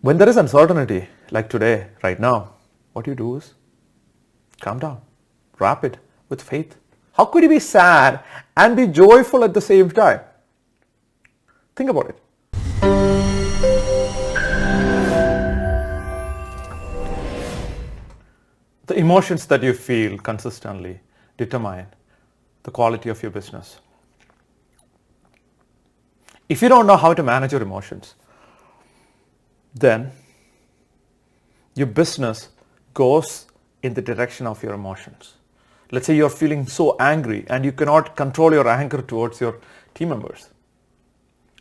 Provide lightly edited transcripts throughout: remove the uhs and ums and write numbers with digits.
When there is uncertainty, like today, right now, what you do is calm down, wrap it with faith. How could you be sad and be joyful at the same time? Think about it. The emotions that you feel consistently determine the quality of your business. If you don't know how to manage your emotions, then your business goes in the direction of your emotions. Let's say you're feeling so angry and you cannot control your anger towards your team members.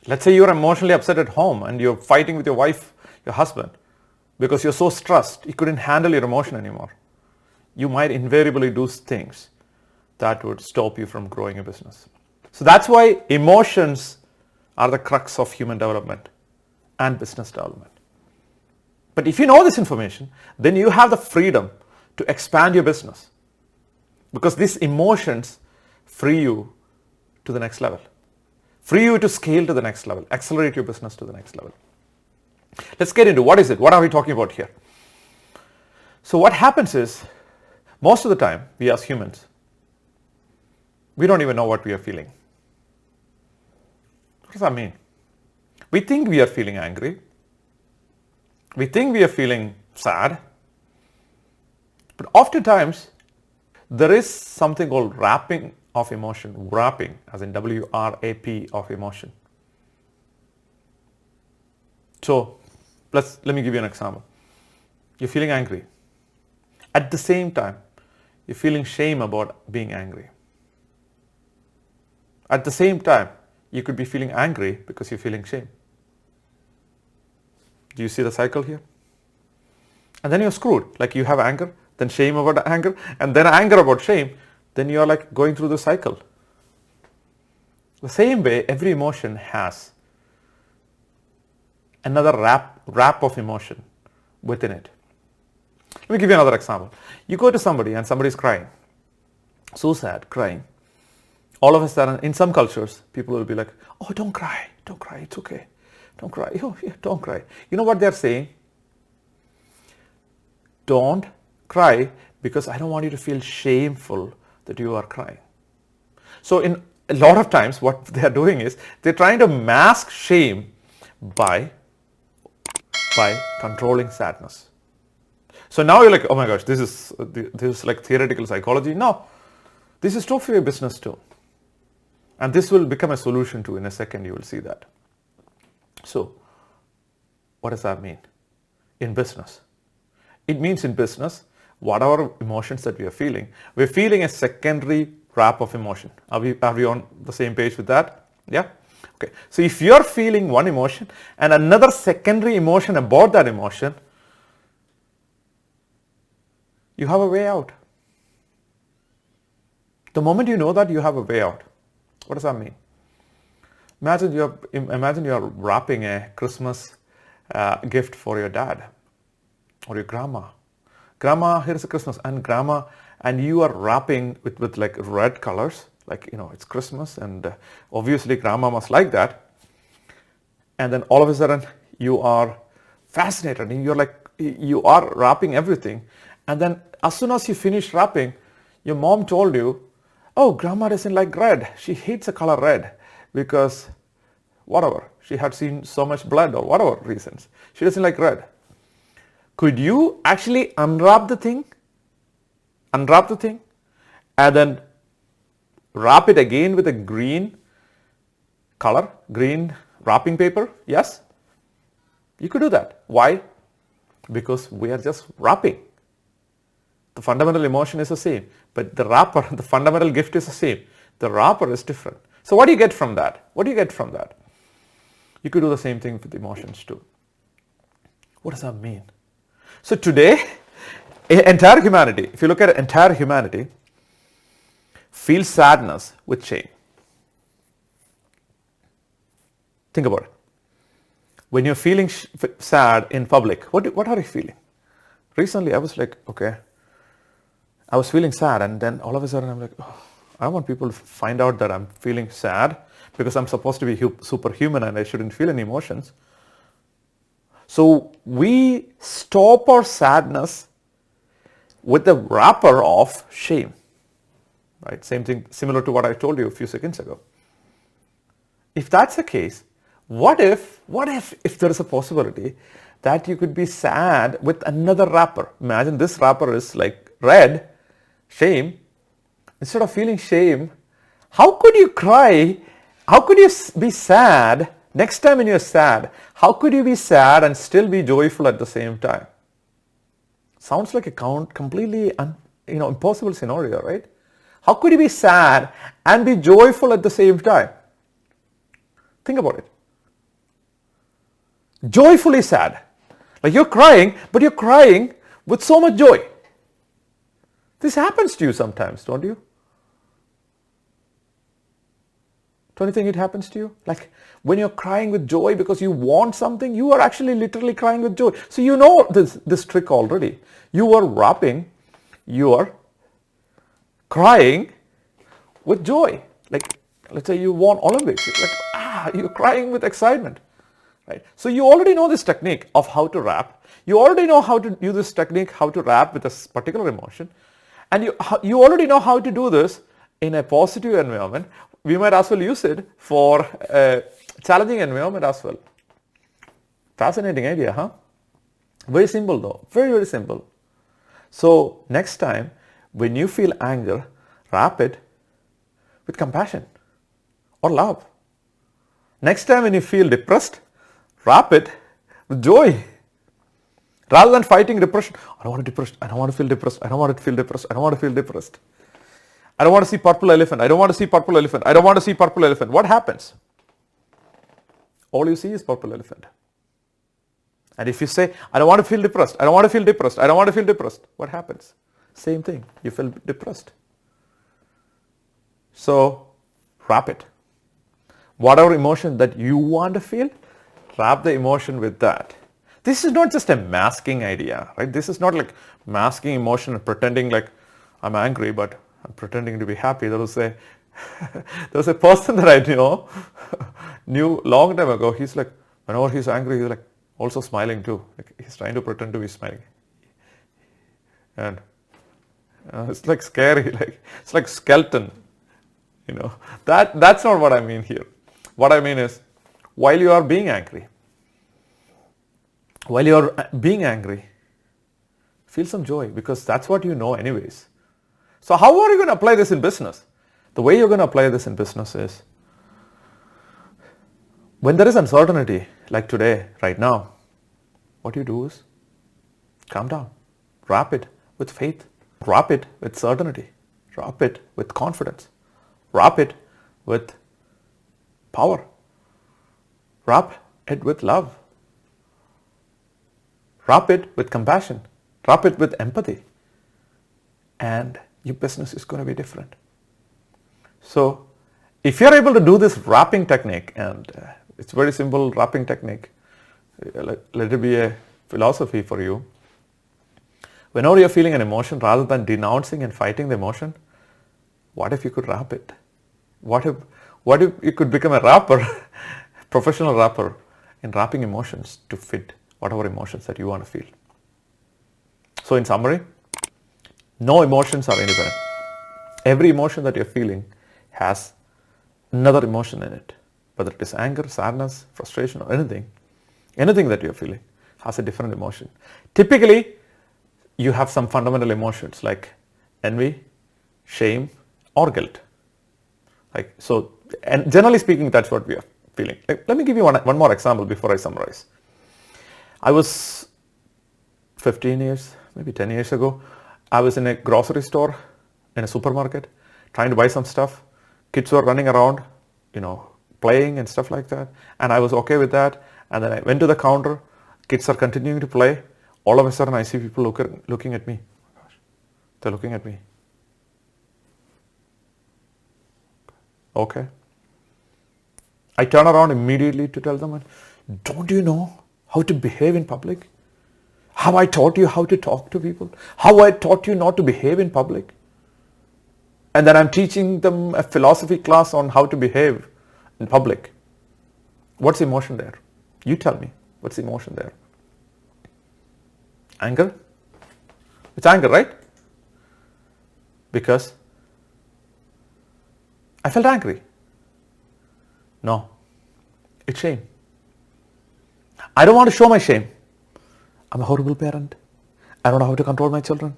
Let's say you're emotionally upset at home and you're fighting with your wife, your husband, because you're so stressed, you couldn't handle your emotion anymore. You might invariably do things that would stop you from growing a business. So that's why emotions are the crux of human development and business development. But if you know this information, then you have the freedom to expand your business, because these emotions free you to the next level, free you to scale to the next level, accelerate your business to the next level. Let's get into what is it? What are we talking about here? So what happens is, most of the time, we as humans, we don't even know what we are feeling. What does that mean? We think we are feeling angry. We think we are feeling sad. But oftentimes, there is something called wrapping of emotion. Wrapping, as in W-R-A-P of emotion. So, let me give you an example. You're feeling angry. At the same time, you're feeling shame about being angry. At the same time, you could be feeling angry because you're feeling shame. Do you see the cycle here? And then you're screwed. Like you have anger, then shame about anger, and then anger about shame. Then you're like going through the cycle. The same way, every emotion has another wrap of emotion within it. Let me give you another example. You go to somebody and somebody's crying. So sad, crying. All of a sudden, in some cultures, people will be like, oh, don't cry, it's okay. Don't cry, oh, yeah, don't cry. You know what they're saying? Don't cry because I don't want you to feel shameful that you are crying. So in a lot of times, what they're doing is, they're trying to mask shame by controlling sadness. So now you're like, oh my gosh, this is like theoretical psychology. No, this is true for your business too. And this will become a solution too. In a second, you will see that. So, what does that mean in business? It means in business, whatever emotions that we're feeling a secondary wrap of emotion. Are we on the same page with that? Yeah? Okay. So if you're feeling one emotion and another secondary emotion about that emotion, you have a way out. The moment you know that, you have a way out. What does that mean? Imagine you're wrapping a Christmas gift for your dad or your grandma. Grandma, here's a Christmas, and you are wrapping with like red colors, like, it's Christmas, and obviously grandma must like that. And then all of a sudden you are fascinated and you are wrapping everything. And then as soon as you finish wrapping, your mom told you, oh, grandma doesn't like red. She hates the color red because whatever. She had seen so much blood or whatever reasons. She doesn't like red. Could you actually unwrap the thing, and then wrap it again with a green color, green wrapping paper? Yes? You could do that. Why? Because we are just wrapping. The fundamental emotion is the same, but the wrapper, the fundamental gift is the same. The wrapper is different. So what do you get from that? You could do the same thing with emotions too. What does that mean? So today, entire humanity, if you look at entire humanity, feels sadness with shame. Think about it. When you're feeling sad in public, what are you feeling? Recently, I was like, okay, I was feeling sad, and then all of a sudden I'm like, oh, I want people to find out that I'm feeling sad because I'm supposed to be superhuman and I shouldn't feel any emotions. So we stop our sadness with the wrapper of shame. Right? Same thing, similar to what I told you a few seconds ago. If that's the case, what if there is a possibility that you could be sad with another wrapper? Imagine this wrapper is like red, shame. Instead of feeling shame, how could you cry? How could you be sad next time when you're sad? How could you be sad and still be joyful at the same time? Sounds like a completely impossible scenario, right? How could you be sad and be joyful at the same time? Think about it. Joyfully sad. Like you're crying, but you're crying with so much joy. This happens to you sometimes, don't you? Don't you think it happens to you? Like when you're crying with joy because you want something, you are actually literally crying with joy. So you know this trick already. You are wrapping, you are crying with joy. Like let's say you won Olympics. Like you're crying with excitement. Right? So you already know this technique of how to wrap. You already know how to use this technique, how to wrap with a particular emotion. And you already know how to do this in a positive environment. We might as well use it for a challenging environment as well. Fascinating idea, huh? Very simple though. Very, very simple. So next time when you feel anger, wrap it with compassion or love. Next time when you feel depressed, wrap it with joy. Rather than fighting depression, I don't want to be depressed, I don't want to feel depressed, I don't want to feel depressed, I don't want to feel depressed. I don't want to see purple elephant, I don't want to see purple elephant, I don't want to see purple elephant. What happens? All you see is purple elephant. And if you say, I don't want to feel depressed, I don't want to feel depressed, I don't want to feel depressed, what happens? Same thing, you feel depressed. So, wrap it. Whatever emotion that you want to feel, wrap the emotion with that. This is not just a masking idea, right? This is not like masking emotion and pretending like I'm angry, but I'm pretending to be happy. There was a person that I knew long time ago. He's like, whenever he's angry, he's like also smiling too. Like he's trying to pretend to be smiling. And it's like scary, like it's like skeleton. That's not what I mean here. What I mean is, while you are being angry, feel some joy because that's what you know anyways. So how are you going to apply this in business? The way you're going to apply this in business is, when there is uncertainty, like today, right now, what you do is calm down, wrap it with faith, wrap it with certainty, wrap it with confidence, wrap it with power, wrap it with love, wrap it with compassion, wrap it with empathy, and your business is going to be different. So if you're able to do this wrapping technique, and it's very simple wrapping technique, let it be a philosophy for you. Whenever you're feeling an emotion, rather than denouncing and fighting the emotion, what if you could wrap it? What if you could become a rapper, professional rapper in wrapping emotions to fit whatever emotions that you want to feel? So in summary, no emotions are independent. Every emotion that you're feeling has another emotion in it. Whether it is anger, sadness, frustration, or anything that you're feeling has a different emotion. Typically, you have some fundamental emotions like envy, shame, or guilt. And generally speaking, that's what we are feeling. Let me give you one more example before I summarize. I was 15 years, maybe 10 years ago, I was in a grocery store, in a supermarket, trying to buy some stuff. Kids were running around, playing and stuff like that. And I was okay with that. And then I went to the counter. Kids are continuing to play. All of a sudden, I see people looking at me. Oh gosh, they're looking at me. Okay. I turn around immediately to tell them, don't you know how to behave in public? Have I taught you how to talk to people? How I taught you not to behave in public? And then I'm teaching them a philosophy class on how to behave in public. What's the emotion there? You tell me. What's the emotion there? Anger? It's anger, right? Because I felt angry. No, it's shame. I don't want to show my shame. I'm a horrible parent. I don't know how to control my children.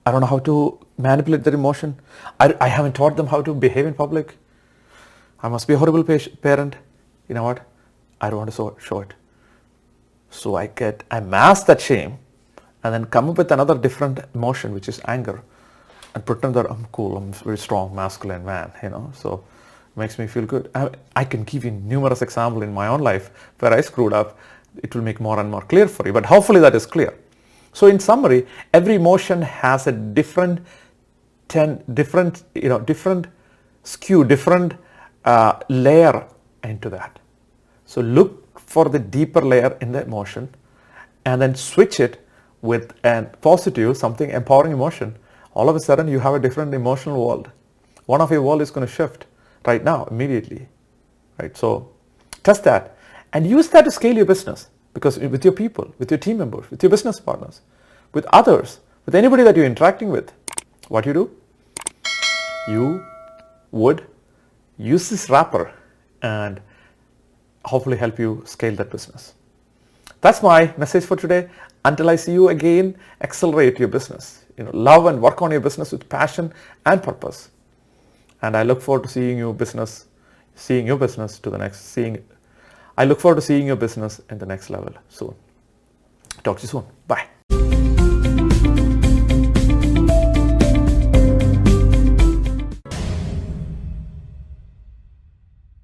I don't know how to manipulate their emotion. I haven't taught them how to behave in public. I must be a horrible parent. You know what? I don't want to show it. So I mask that shame and then come up with another different emotion, which is anger, and pretend that I'm cool, I'm a very strong, masculine man, so it makes me feel good. I can give you numerous examples in my own life where I screwed up. It will make more and more clear for you, but hopefully that is clear. So in summary, every emotion has a different skew, different layer into that. So look for the deeper layer in the emotion and then switch it with a positive, something empowering emotion. All of a sudden you have a different emotional world. One of your world is going to shift right now, immediately. Right? So test that and use that to scale your business, because with your people, with your team members, with your business partners, with others, with anybody that you're interacting with, what you do? You would use this wrapper and hopefully help you scale that business. That's my message for today. Until I see you again, accelerate your business. Love and work on your business with passion and purpose. And I look forward to seeing your business in the next level soon. Talk to you soon. Bye.